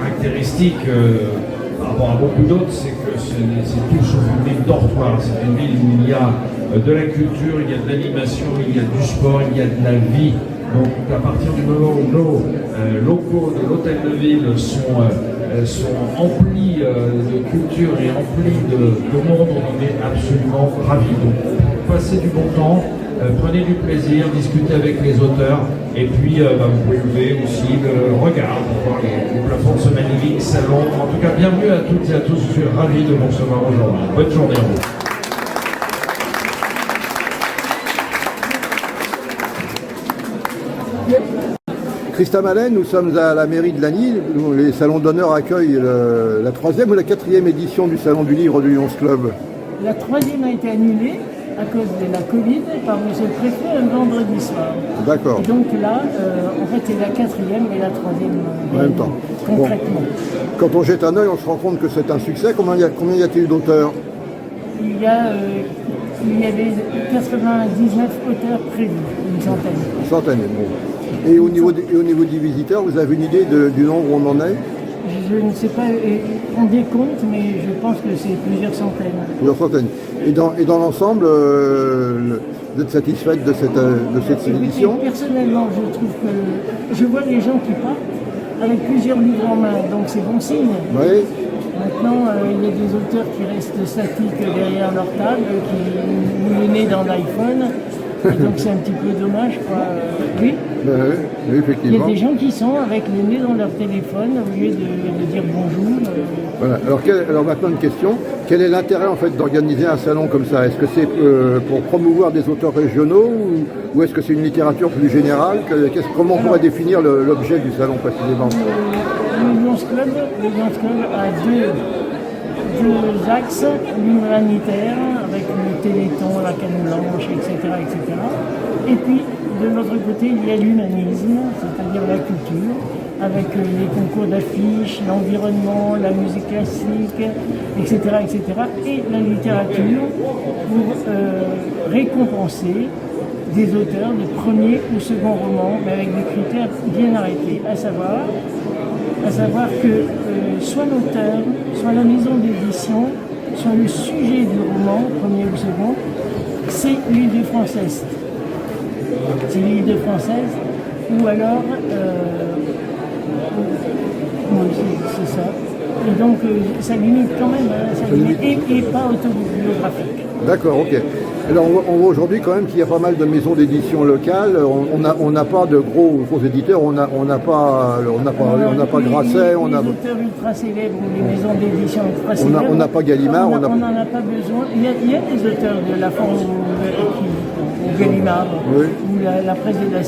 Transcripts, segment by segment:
caractéristique par rapport à beaucoup d'autres, c'est que c'est tout sauf une ville dortoir. C'est une ville où il y a de la culture, il y a de l'animation, il y a du sport, il y a de la vie. Donc à partir du moment où nos locaux de l'hôtel de ville sont emplis de culture et emplis de monde, on est absolument ravis. Donc passez du bon temps, prenez du plaisir, discutez avec les auteurs et puis vous pouvez lever aussi le regard pour voir les plafonds de ce magnifique salon. En tout cas, bienvenue à toutes et à tous, je suis ravi de vous recevoir aujourd'hui. Bonne journée à vous. Christa Malin, nous sommes à la mairie de Lagny. Les salons d'honneur accueillent la 3e ou la 4e édition du Salon du Livre du Lions Club. La 3e a été annulée à cause de la Covid par M. le Préfet un vendredi soir. D'accord. Et donc là, en fait, c'est la 4e et la 3e en même temps. Concrètement. Bon. Quand on jette un œil, on se rend compte que c'est un succès. Combien y a-t-il d'auteurs? Il y avait 99 auteurs prévus, une centaine. Une centaine, bon. Et au niveau des visiteurs, vous avez une idée du nombre où on en est? Je ne sais pas, on décompte, mais je pense que c'est plusieurs centaines. Plusieurs centaines. Et dans l'ensemble, vous êtes satisfaite de cette édition? Personnellement, je trouve que je vois les gens qui partent avec plusieurs livres en main, donc c'est bon signe. Oui. Maintenant, il y a des auteurs qui restent statiques derrière leur table, qui nous le nez dans l'iPhone. Et donc c'est un petit peu dommage, quoi. Oui. Oui, effectivement. Il y a des gens qui sont avec le nez dans leur téléphone au lieu de dire bonjour. Voilà. Alors maintenant une question. Quel est l'intérêt en fait d'organiser un salon comme ça? Est-ce que c'est pour promouvoir des auteurs régionaux ou est-ce que c'est une littérature plus générale? Comment on pourrait définir l'objet du salon précisément? Le Lions Club a deux axes, l'humanitaire avec le Téléthon, la canne blanche, etc., etc. Et puis de l'autre côté, il y a l'humanisme, c'est-à-dire la culture, avec les concours d'affiches, l'environnement, la musique classique, etc., etc. Et la littérature pour récompenser des auteurs de premier ou second roman, mais avec des critères bien arrêtés, à savoir que soit l'auteur, soit la maison d'édition, soit le sujet du roman, premier ou second, c'est l'Île-de-France Est. C'est l'Île-de-France Est, ou alors, c'est ça. Et donc, ça limite quand même, ça limite, et pas autobiographique. D'accord, ok. Alors on voit aujourd'hui quand même qu'il y a pas mal de maisons d'édition locales. On n'a pas de gros éditeurs. On n'a pas Grasset. Les auteurs ultra célèbres ou les maisons d'édition ultra célèbres. On n'a pas Gallimard. On n'en a pas besoin. Il y a des auteurs de la France ou Gallimard oui. ou la presse de la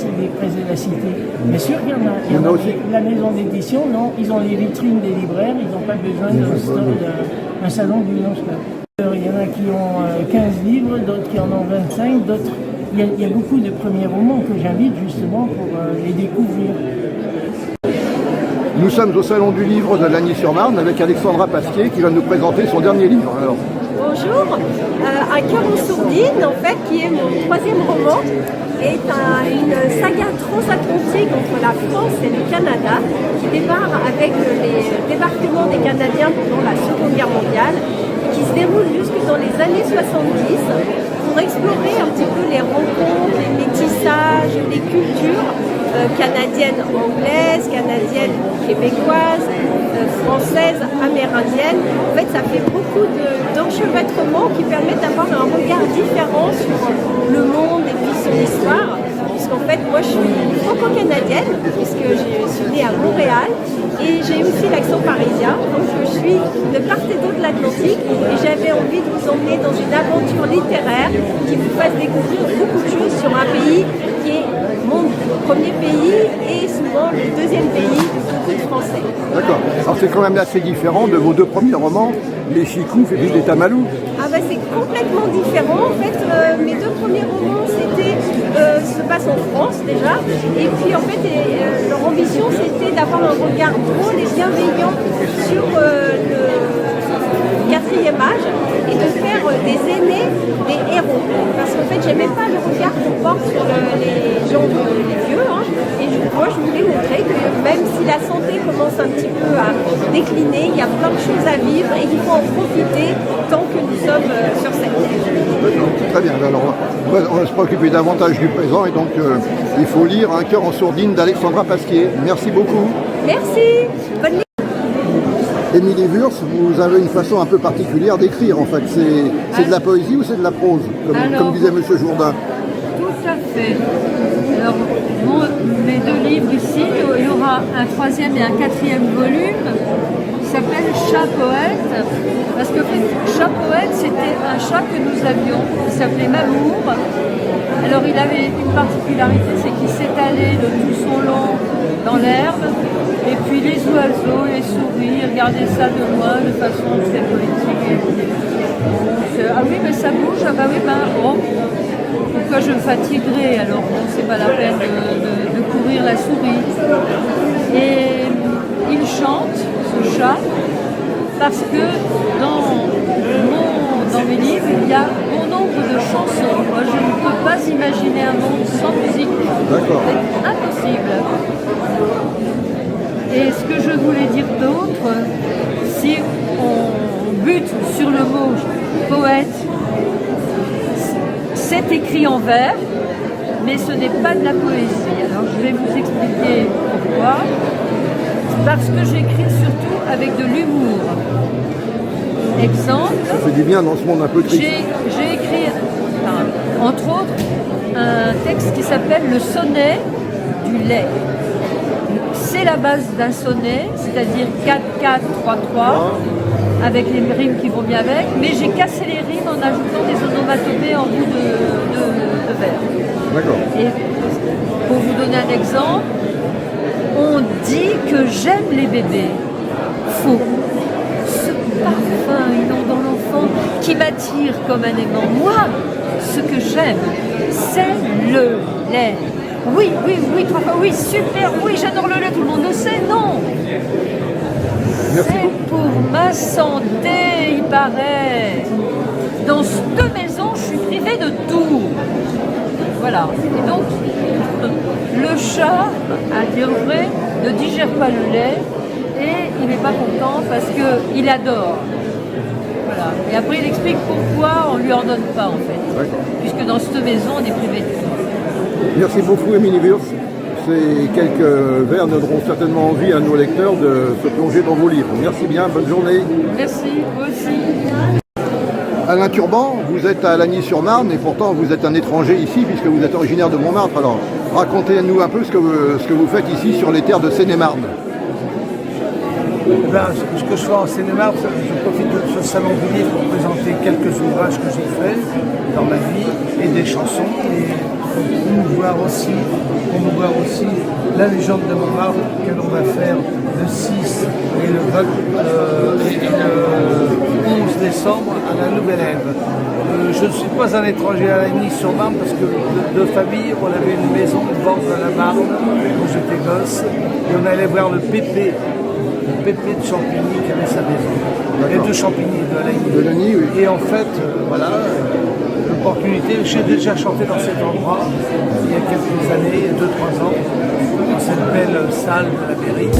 Cité. Bien sûr qu'il y en a. Il y en a aussi. La maison d'édition, non. Ils ont les vitrines des libraires. Ils n'ont pas besoin d'un salon du Lions Club. Il y en a qui ont 15 livres, d'autres qui en ont 25, d'autres... Il y a beaucoup de premiers romans que j'invite justement pour les découvrir. Nous sommes au Salon du Livre de Lagny-sur-Marne avec Alexandra Pasquier qui va nous présenter son dernier livre. Alors. Bonjour, Un cœur en sourdine, en fait, qui est mon 3e roman, est une saga transatlantique entre la France et le Canada qui démarre avec les débarquements des Canadiens pendant la Seconde Guerre mondiale, qui se déroule jusque dans les années 70 pour explorer un petit peu les rencontres, les métissages, les cultures canadiennes, anglaises, canadiennes, québécoises, françaises, amérindiennes. En fait, ça fait beaucoup d'enchevêtrements qui permettent d'avoir un regard différent sur le monde et puis son histoire. Puisqu'en fait, moi, je suis franco-canadienne, puisque je suis née à Montréal, et j'ai aussi l'accent parisien, donc je suis de part et d'autre de l'Atlantique, et j'avais envie de vous emmener dans une aventure littéraire qui vous fasse découvrir beaucoup de choses sur un pays qui est mon premier pays et souvent le deuxième pays de beaucoup de Français. D'accord. Alors c'est quand même assez différent de vos 2 premiers romans, Les Chicouf et Les Tamalous. Ah bah c'est complètement différent. En fait, mes 2 premiers romans se passent en France déjà. Et puis en fait, leur ambition c'était d'avoir un regard drôle et bienveillant sur le 4e âge et de faire des aînés des héros. Parce qu'en fait, j'aimais pas le regard qu'on porte sur les gens, les vieux. Et moi, je voulais montrer que même si la santé commence un petit peu à décliner, il y a plein de choses à vivre et qu'il faut en profiter tant que nous sommes sur cette terre. Très bien, alors on va se préoccuper davantage du présent et donc il faut lire Un cœur en sourdine d'Alexandra Pasquier. Merci beaucoup. Merci. Bonne nuit. Émilie Wurtz, vous avez une façon un peu particulière d'écrire en fait. C'est de la poésie ou c'est de la prose, comme disait M. Jourdain? Tout à fait. Alors, mes deux livres ici, il y aura un troisième et un quatrième volume qui s'appelle Chat Poète. Parce que Chat Poète, c'était un chat que nous avions, qui s'appelait Mamour. Alors, il avait une particularité, c'est qu'il s'étalait de tout son long dans l'herbe. Et puis les oiseaux, les souris, ils regardaient ça de loin de façon très poétique. Ah oui, mais ça bouge, ah bah oui, ben, oh, pourquoi je me fatiguerais alors? Bon, c'est pas la peine de courir la souris. Et il chante, ce chat, parce que dans mes livres, il y a bon nombre de chansons. Moi, je ne peux pas imaginer un monde sans musique. D'accord. C'est impossible. Et ce que je voulais dire d'autre, si on bute sur le mot poète, c'est écrit en vers, mais ce n'est pas de la poésie. Alors je vais vous expliquer pourquoi. Parce que j'écris surtout avec de l'humour. Exemple. Ça fait du bien dans ce monde un peu triste. J'ai écrit, entre autres, un texte qui s'appelle Le sonnet du lait. C'est la base d'un sonnet, c'est-à-dire 4-4-3-3, avec les rimes qui vont bien avec, mais j'ai cassé les rimes en ajoutant des onomatopées en bout de vers. D'accord. Et pour vous donner un exemple, on dit que j'aime les bébés. Faux. Ce parfum inondant l'enfant qui m'attire comme un aimant. Moi, ce que j'aime, c'est le lait. Oui, oui, oui, 3 fois, oui, super, oui, j'adore le lait, tout le monde le sait, non. C'est pour ma santé, il paraît. Dans cette maison, je suis privée de tout. Voilà. Et donc, le chat, à dire vrai, ne digère pas le lait et il n'est pas content parce qu'il adore. Voilà. Et après, il explique pourquoi on ne lui en donne pas, en fait. Puisque dans cette maison, on est privé de tout. Merci beaucoup, Émilie Wurtz. Ces quelques vers donneront certainement envie à nos lecteurs de se plonger dans vos livres. Merci bien, bonne journée. Merci, vous aussi. Alain Turban, vous êtes à Lagny-sur-Marne et pourtant vous êtes un étranger ici puisque vous êtes originaire de Montmartre. Alors, racontez-nous un peu ce que vous faites ici sur les terres de Seine-et-Marne. Ce que je fais en Seine-et-Marne, je profite de ce salon du livre pour présenter quelques ouvrages que j'ai faits dans ma vie et des chansons. Et promouvoir aussi la légende de Montmartre que l'on va faire le 6 et le 11 décembre à la Nouvelle-Ève. Je ne suis pas un étranger à Lagny-sur-Marne parce que de famille, on avait une maison au bord de la Marne quand j'étais gosse et on allait voir le Pépé de Champigny qui avait sa maison. Les deux Champigny de Lagny. Oui. Et en fait, voilà, l'opportunité, j'ai déjà chanté dans cet endroit il y a quelques années, il y a 2-3 ans, dans cette belle salle de la mairie.